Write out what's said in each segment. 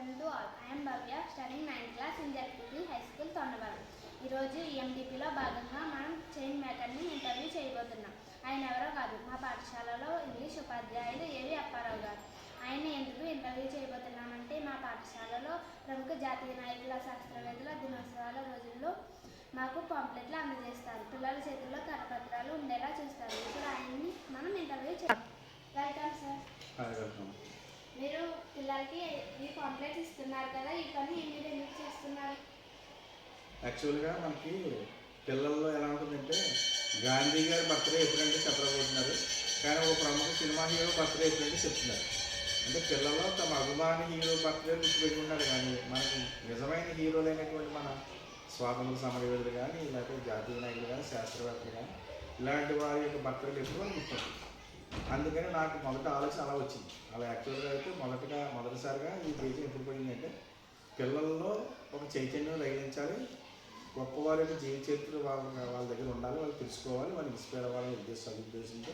afternoon to all. I am Bhavya, studying 9th class in JPP High School, Tondavaram. ఈరోజు EMDPలో భాగంగా మనం chain మేకర్ని interview చేయబోతున్నాం. ఆయన ఎవరో కాదు, మా పాఠశాలలో ఇంగ్లీష్ ఉపాధ్యాయులు ఏవి అప్పారావు గారు. ఆయన్ని ఎందుకు ఇంటర్వ్యూ చేయబోతున్నామంటే మా పాఠశాలలో ప్రముఖ జాతీయ నాయకుల శాస్త్రవేత్తల దినోత్సవాల రోజుల్లో మాకు పాంప్లెట్లు అందజేస్తారు. పిల్లల చేతుల్లో కరపత్రాలు ఉండేలా చూస్తారు. ఇప్పుడు ఆయన్ని మనం ఇంటర్వ్యూ చేయాలి. Welcome sir. మీరు పిల్లలకి ఈ పాంప్లెట్స్ ఇస్తున్నారు కదా, ఈ పని మీరు ఎందుకు చేస్తున్నారు? యాక్చువల్గా మనకి పిల్లల్లో ఎలా ఉంటుందంటే గాంధీ గారి బర్త్డే ఎప్పుడంటే చెప్పబోతున్నారు, కానీ ఒక ప్రముఖ సినిమా హీరో బర్త్డే ఎప్పుడంటే చెప్తున్నారు. అంటే పిల్లల్లో తమ అభిమాని హీరో బర్త్డే గుర్తుపెట్టుకున్నారు, కానీ మనకు నిజమైన హీరోలైనటువంటి మన స్వాతంత్ర సమరయోధులు కానీ, లేకపోతే జాతీయ నాయకులు కానీ, శాస్త్రవేత్తలు కానీ ఇలాంటి వారి యొక్క బర్త్డేలు ఎప్పుడు మనకు గుర్తుంది. అందుకని నాకు మొదట ఆలోచన అలా వచ్చింది. అలా యాక్చువల్గా అయితే మొదటిసారిగా ఈ పేజీ ఎప్పుడు పడిందంటే పిల్లల్లో ఒక చైతన్యం రగిలించాలి, గొప్పవారి యొక్క జీవిత చరిత్ర వాళ్ళ దగ్గర ఉండాలి, వాళ్ళు తెలుసుకోవాలి, వాళ్ళు ఇన్స్పైర్ అవ్వాలనే ఉద్దేశంతో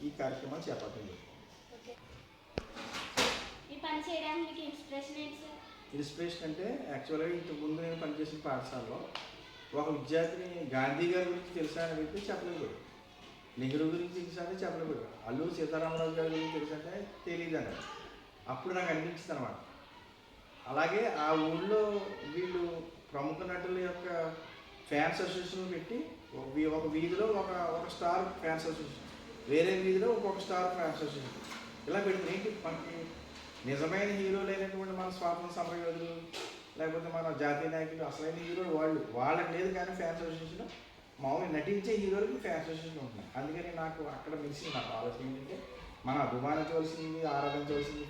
ఈ కార్యక్రమాలు చేపట్టింది. ఇన్స్పిరేషన్ అంటే యాక్చువల్గా ఇంతకుముందు నేను పనిచేసిన పాఠశాలలో ఒక విద్యార్థిని గాంధీ గారి గురించి తెలుసా అని చెప్పి చెప్పలేదు, నెహ్రూ గురించి తెలుసా చెప్పలేదు, అల్లూరి సీతారామరాజు గారి గురించి తెలుసంటే తెలియదు అన్నారు. అప్పుడు నాకు అనిపించింది అనమాట. అలాగే ఆ ఊళ్ళో వీళ్ళు ప్రముఖ నటుల యొక్క ఫ్యాన్స్ అసోసియేషన్ పెట్టి ఒక వీధిలో ఒక స్టార్ ఫ్యాన్స్ అసోసియేషన్, వేరే వీధిలో ఒక్కొక్క స్టార్ ఫ్యాన్స్ అసోసియేషన్ ఇలా పెడితే ఏంటి మనకి నిజమైన హీరోలు అయినటువంటి మన స్వాతంత్ర సమరయోధులు లేకపోతే మన జాతీయ నాయకులు అసలైన హీరోలు వాళ్ళకి లేదు, కానీ ఫ్యాన్స్ అసోసియేషన్ మామూలుగా నటించే హీరోలకి ఫ్యాన్స్ అసోసియేషన్ ఉంటున్నాయి. అందుకని నాకు అక్కడ తెలిసింది, నాకు ఆలోచన ఏంటంటే మనం అభిమానించవలసింది, ఆరాధించవలసింది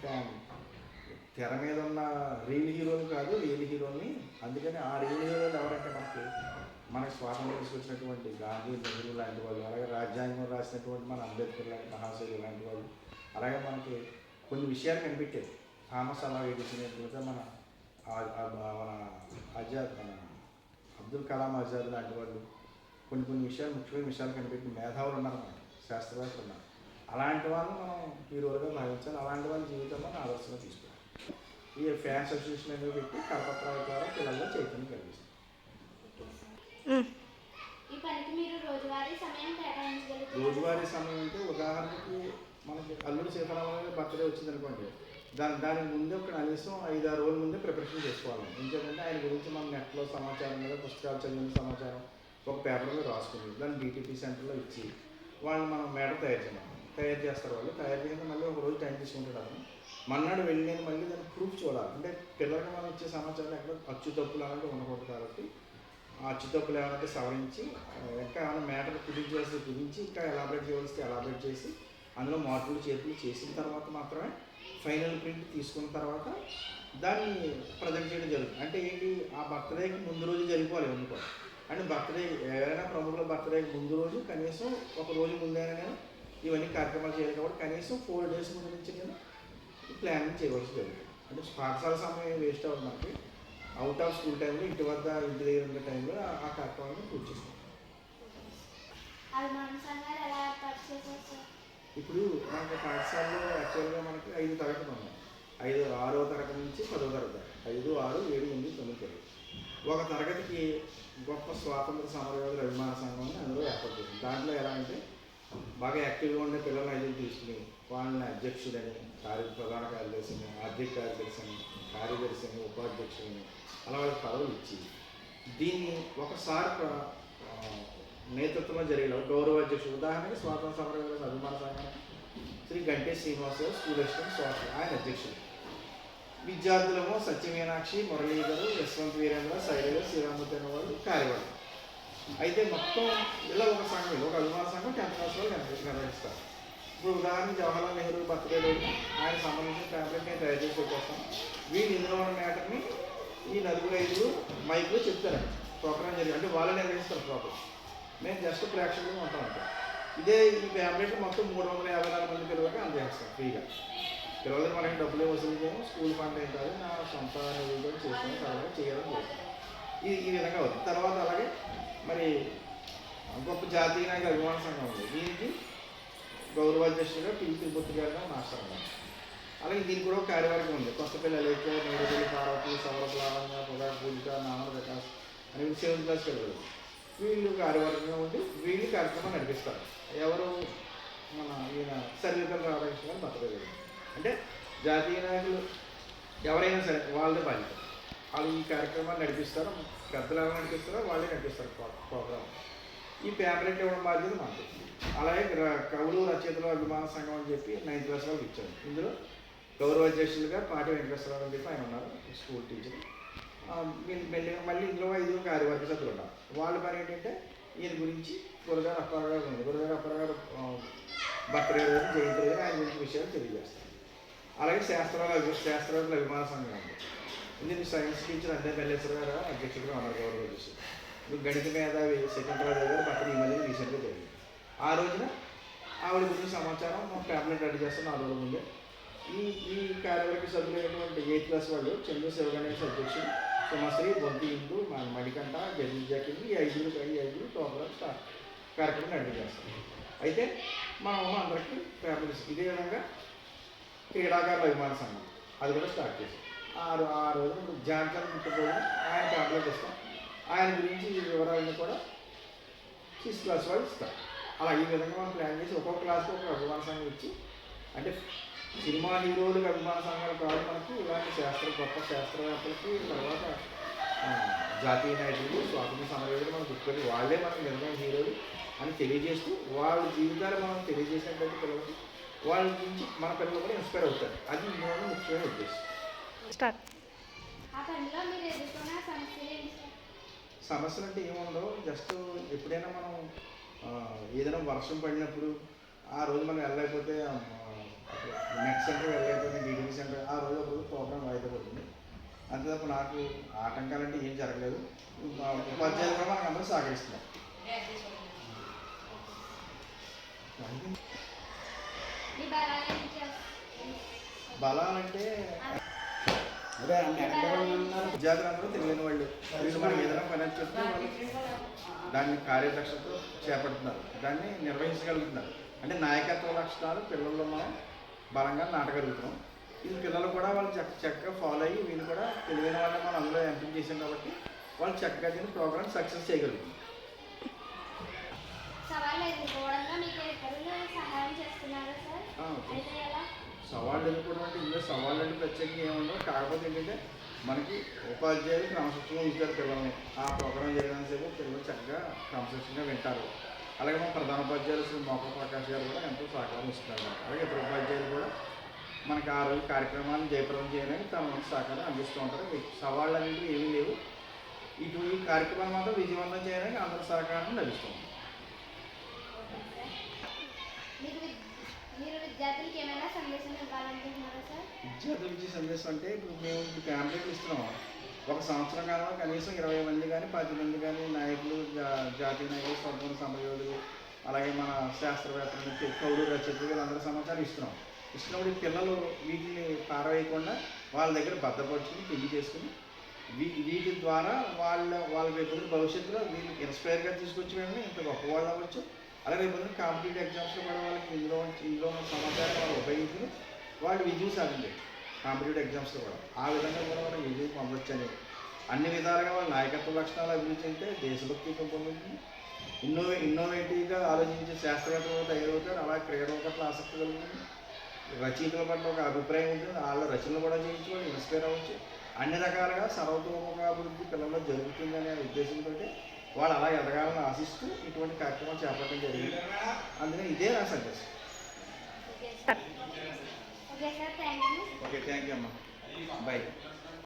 తెర మీద ఉన్న రియల్ హీరోలు కాదు, రియల్ హీరోని. అందుకని ఆ రియల్ హీరోలు ఎవరంటే మనకి స్వాతంత్రం తీసుకొచ్చినటువంటి గాంధీ, నెహ్రూ లాంటి వాళ్ళు, అలాగే రాజ్యాంగం రాసినటువంటి మన అంబేద్కర్ లాంటి మహాశయులు లాంటి వాళ్ళు, అలాగే మనకి కొన్ని విషయాలు కనిపెట్టారు. థామస్ అల్వా ఎడిసన్, మన అబ్దుల్ కలాం ఆజాద్ లాంటి వాళ్ళు కొన్ని విషయాలు, ముఖ్యమైన విషయాలు కనిపెట్టిన మేధావులు ఉన్నారు, మనకి శాస్త్రవేత్తలు ఉన్నారు. అలాంటి వాళ్ళు మనం హీరోలుగా భావించాలి, అలాంటి వాళ్ళ జీవితంలో ఆదర్శంగా తీసుకోవాలి. ఈ ఫ్యాన్స్ అసోసియేషన్ అనేది పెట్టి కరపత్రాల ద్వారా పిల్లల్లో చైతన్యం కలిగిస్తుంది. రోజువారీ సమయం అంటే ఉదాహరణకి మనకి అల్లూరి సీతారామరాజు బర్త్డే వచ్చింది అనుకోండి, దానికి ముందే ఒక కనీసం 5-6 రోజుల ముందే ప్రిపరేషన్ చేసుకోవాలి. ఎందుకంటే ఆయన గురించి మనం నెట్లో సమాచారం మీద పుస్తకాలు చదివిన సమాచారం ఒక పేపర్ మీద రాసుకుని దాన్ని BTP సెంటర్లో ఇచ్చి వాళ్ళు మనం మేడ తయారు చేస్తారు. వాళ్ళు తయారు చేసిన మళ్ళీ ఒక రోజు టైం తీసుకుంటారు. మన్నాడు వెళ్ళి మళ్ళీ దాన్ని ప్రూఫ్ చూడాలి. అంటే పిల్లలకి మనం ఇచ్చే సమాచారం ఎక్కడ అచ్చు తప్పులు అలాంటివి ఉండకూడదు, కాబట్టి ఆ అచ్చు తప్పులు ఏమంటే సవరించి ఇంకా ఏమైనా మేటర్ కుదించి ఇంకా ఎలాబరేట్ చేయవలసి ఎలాబరేట్ చేసి అందులో మార్పులు చేర్పులు చేసిన తర్వాత మాత్రమే ఫైనల్ ప్రింట్ తీసుకున్న తర్వాత దాన్ని ప్రజెంట్ చేయడం జరుగుతుంది. అంటే ఏంటి, ఆ బర్త్డేకి ముందు రోజు జరిగిపోవాలి అనుకో. అంటే బర్త్డే ఎవరైనా ప్రముఖుల బర్త్డేకి ముందు రోజు కనీసం ఒక రోజు ముందైనా నేను ఇవన్నీ కార్యక్రమాలు చేయాలి, కాబట్టి కనీసం 4 days ముందు నుంచి నేను ప్లానింగ్ చేయవలసి జరుగుతుంది. అంటే పాఠశాల సమయం వేస్ట్ అవ్వదు, మనకి అవుట్ ఆఫ్ స్కూల్ టైంలో ఇంటి దగ్గర ఉన్న టైంలో ఆ కార్యక్రమాన్ని పూర్తి చేస్తాం. ఇప్పుడు మనకి పాఠశాలలో యాక్చువల్గా మనకి 5 తరగతులు ఉన్నాయి. 6వ తరగతి నుంచి 10వ తరగతి, 5, 6, 7, 8, 9 తరగతి. ఒక తరగతికి గొప్ప స్వాతంత్ర సమరయోధుల అభిమాన సంఘం అని అందులో ఏర్పాటు చేసింది. దాంట్లో ఎలా అంటే బాగా యాక్టివ్గా ఉండే పిల్లల్ని 5 తీసుకుని వాళ్ళని అధ్యక్షుడని, ప్రధాన కార్యదర్శిని, ఆర్థిక కార్యదర్శిని, కార్యదర్శిని, ఉపాధ్యక్షుడిని అలా వాళ్ళకి పదవులు ఇచ్చి దీన్ని ఒకసారి నేతృత్వంలో జరిగిన గౌరవాధ్యక్షుడు, ఉదాహరణకి స్వాతంత్ర సమరయోధుల అభిమాన సంఘం శ్రీ గంటే శ్రీనివాసరావు, స్కూల్ అసిస్టెంట్ సోషల్, ఆయన అధ్యక్షుడు. విద్యార్థులేమో సత్యమీనాక్షి, మురళీధరు, యశ్వంత్ వీరేంద్ర, శైలజ, శ్రీరామూర్తి అనే వాళ్ళు కార్యవర్గం. అయితే మొత్తం ఇలా ఒక సంఘం, ఒక అభిమాన సంఘం 10th class వాళ్ళు నిర్వహిస్తారు. ఇప్పుడు ఉదాహరణకి జవహర్లాల్ నెహ్రూ బర్త్డే రోజు ఆయన సంబంధించిన ప్యాంప్లెట్ నేను తయారు చేసి వచ్చేస్తాం. వీళ్ళు ఇందులో ఉన్న మ్యాటర్ని ఈ 4-5 మైక్లో చెప్తారండి. ప్రోగ్రామ్ జరిగి అంటే వాళ్ళు నిర్వహిస్తారు ప్రోగ్రామ్, మేము జస్ట్ ప్రేక్షకులు ఉంటాం. అంటే ఇదే ఈ ప్యాంప్లెట్ మొత్తం 354 మంది పిల్లలకి అందజేస్తాం ఫ్రీగా. పిల్లలకి మనకి డబ్బులు వసూలు చేయము, స్కూల్ ఫండ్ ఏం కాదు, నా సొంత నిధులతో చేసుకుని తర్వాత చేయడం చేస్తాం. ఈ విధంగా అవుతుంది. తర్వాత అలాగే మరి గొప్ప జాతీయ నాయకుల అభిమాన సంఘం ఉంది, దీనికి గౌరవాధ్యక్షుడిగా పిల్లి తిరుపతి గారు మాస్టర్ ఉన్నారు. అలాగే దీనికి కూడా ఒక కార్యవర్గం ఉంది. కొత్త పిల్లలు అయితే 7th క్లాస్ పిల్లలు వీళ్ళు కార్యవర్గంగా ఉండి వీళ్ళు కార్యక్రమం నడిపిస్తారు. ఎవరు మన ఈయన సర్వేపల్లి రాధాకృష్ణ గారు బర్త్డే. అంటే జాతీయ నాయకులు ఎవరైనా సరే వాళ్ళే బాధ్యత. వాళ్ళు ఈ కార్యక్రమాన్ని నడిపిస్తారు. పెద్దలు ఎవరు నడిపిస్తారో వాళ్ళే నడిపిస్తారు ప్రోగ్రామ్. ఈ ప్యాంప్లెట్ ఇవ్వడం బాధ్యత మాకు. అలాగే కవులు రచయితలు అభిమాన సంఘం అని చెప్పి 9th క్లాస్ వాళ్ళకి ఇచ్చారు. ఇందులో గౌరవ అధ్యక్షులుగా పాటి వెంకటేశ్వరరావు అని చెప్పి ఆయన ఉన్నారు, స్కూల్ టీచర్. మళ్ళీ ఇందులో 5 కార్యవర్గ సభ్యులు ఉన్నారు. వాళ్ళ పని ఏంటంటే ఈయన గురించి గురగారు అప్పారావు ఉంది. గురగారు అప్పారావు బర్త్డే రోజు జయంతి రోజు ఆయన గురించి విషయాలు తెలియజేస్తారు. అలాగే శాస్త్రవేత్తల అభిమాన సంఘం ఉంది. ఇందులో సైన్స్ టీచర్ అందే మల్లేశ్వర గారు అధ్యక్షుడిగా ఉన్నారు గౌరవ అధ్యక్షుడు. గణిత మేధావి సికింద్రాబాద్ గారు బర్త్డే ఈ మధ్య రీసెంట్గా జరిగింది. ఆ రోజున ఆవిడ గురించి సమాచారం మా ఫ్యామిలీ రెడీ చేస్తాం 4 రోజుల ముందే. ఈ కార్యవర్గ సభ్యులైనటువంటి 8th క్లాస్ వాళ్ళు చంద్ర శివగణేష్ అధ్యక్షుడు, సుమశ్రీ, బొంతి ఇందు, మణికంఠ, జడ్జి ఈ 5 ప్రోగ్రామ్ కార్యక్రమం రెడీ చేస్తాం. అయితే మనం అందరికీ ఫ్యామిలీస్ ఇదే విధంగా క్రీడాకారుల అభిమాన సంఘం అది కూడా స్టార్ట్ చేసాం. ఆ రోజు జాంకాలు ముట్టుకోవడం ఆయన ప్యాంప్లెట్ ఇస్తాం. ఆయన గురించి వివరాలను కూడా 6th క్లాస్ వాళ్ళు ఇస్తారు. అలా ఈ విధంగా మనం ప్లాన్ చేసి ఒక్కొక్క క్లాస్కి ఒక అభిమాన సంఘం ఇచ్చి, అంటే సినిమా హీరోలకు అభిమాన సంఘాలు కాదు మనకి, ఇలాంటి గొప్ప శాస్త్రవేత్తలకి, తర్వాత జాతీయ నాయకులు, స్వాతంత్ర సమరయోధులు మనం గుర్తుపెట్టి వాళ్ళే మనకి నిజమైన హీరోలు అని తెలియజేస్తూ వాళ్ళ జీవితాలు మనం తెలియజేసినటువంటి పిల్లలకి వాళ్ళ గురించి మన పిల్లలు కూడా ఇన్స్పైర్ అవుతారు. అది ఇందులో ముఖ్యమైన ఉద్దేశం. సమస్యలు అంటే ఏముండవు. జస్ట్ ఎప్పుడైనా మనం ఏదైనా వర్షం పడినప్పుడు ఆ రోజు మనం వెళ్ళలేకపోతే నెట్ సెంటర్ వెళ్ళలేకపోతే డీడీపీ సెంటర్ ఆ రోజు ఒక ప్రోగ్రామ్ వాయిదా పడుతుంది. అంతే తప్ప నాకు ఆటంకాలంటే ఏం జరగలేదు. ఉపాధ్యాయులు కూడా మనకు అందరూ సహకరిస్తున్నారు. బలాలంటే విద్యార్థులు అందరూ తెలియని వాళ్ళు. వీళ్ళు మనం ఏదైనా పని అని చెప్తే వాళ్ళు దాన్ని కార్యదక్షతతో చేపడుతున్నారు, దాన్ని నిర్వహించగలుగుతున్నారు. అంటే నాయకత్వ లక్షణాలు పిల్లల్లో మనం బలంగా నాటగలుగుతున్నాం. ఈ పిల్లలు కూడా వాళ్ళు చక్కగా ఫాలో అయ్యి వీళ్ళు కూడా తెలియని వాళ్ళని మనం అందులో ఎంపిక చేసాం కాబట్టి వాళ్ళు చక్కగా దీన్ని ప్రోగ్రామ్ సక్సెస్ చేయగలుగుతుంది. సవాళ్ళు ఎదుర్కోవడం అంటే ఇందులో సవాళ్ళు అంటే ప్రత్యేకంగా ఏముండవు. కాకపోతే ఏంటంటే మనకి ఉపాధ్యాయులు క్రమశిక్షణగా ఉంచారు పిల్లల్ని. ఆ ప్రోగ్రాం చేయడానికి పిల్లలు చక్కగా క్రమశిక్షణగా వింటారు. అలాగే మన ప్రధాన ఉపాధ్యాయులు శ్రీ మోక ప్రకాష్ గారు కూడా ఎంతో సహకారం ఇస్తున్నారు. అలాగే ఇతర ఉపాధ్యాయులు కూడా మనకి ఆ రోజు కార్యక్రమాన్ని జయప్రదం చేయడానికి తమ మంచి సహకారం అందిస్తూ ఉంటారు. సవాళ్ళు అనేవి ఏమీ లేవు. ఈ కార్యక్రమాన్ని మాత్రం విజయవంతం చేయడానికి అందరి సహకారం లభిస్తుంది. విద్యార్థులకి ఇచ్చే సందేశం అంటే ఇప్పుడు మేము ప్యాంప్లెట్లు ఇస్తున్నాము. ఒక సంవత్సరం కాలంలో కనీసం 20 మంది కానీ 10 మంది కానీ నాయకులు, జాతీయ నాయకులు, స్వతంత్ర సమరయోధులు, అలాగే మన శాస్త్రవేత్తలు, కవులు, రచయితలు వీళ్ళందరూ సమాచారం ఇస్తున్నాం. ఇచ్చినప్పుడు పిల్లలు వీటిని పారవేయకుండా వాళ్ళ దగ్గర భద్రపరుచుకుని పెళ్లి చేసుకుని వీటి ద్వారా వాళ్ళ రేపు భవిష్యత్తులో వీళ్ళు ఇన్స్పైర్గా తీసుకొచ్చి వెంటనే ఇంత గొప్పవాళ్ళు అవ్వచ్చు. అలాగే రేపు కాంపిటేటివ్ ఎగ్జామ్స్లో కూడా వాళ్ళకి ఇందులో ఉన్న సమాచారం వాళ్ళు ఉపయోగించుకుని వాళ్ళు విజయం సాధించారు. కాంపిటేటివ్ ఎగ్జామ్స్లో కూడా ఆ విధంగా కూడా మనం విజయం పొందొచ్చు అని అన్ని విధాలుగా వాళ్ళ నాయకత్వ లక్షణాలు అభివృద్ధి చెందితే దేశభక్తి పెంపొందుతుంది. ఇన్నోవేటివ్గా ఆలోచించే శాస్త్రవేత్తలు తయారవుతారు. అలా క్రీడల పట్ల ఆసక్తి కలుగుతుంది. రచయితల పట్ల ఒక అభిప్రాయం ఉంటుంది. వాళ్ళ రచనలు కూడా చేయించుకోవాలి, ఇన్స్పైర్ అవ్వచ్చు. అన్ని రకాలుగా సర్వతోముఖాభివృద్ధి పిల్లల్లో జరుగుతుందనే ఉద్దేశంతో వాళ్ళు అలా ఎదగాలని ఆశిస్తూ ఇటువంటి కార్యక్రమం చేపట్టడం జరిగింది. అందుకని ఇదే నా సందేశం. ఓకే, థ్యాంక్ యూ అమ్మా. బాయ్.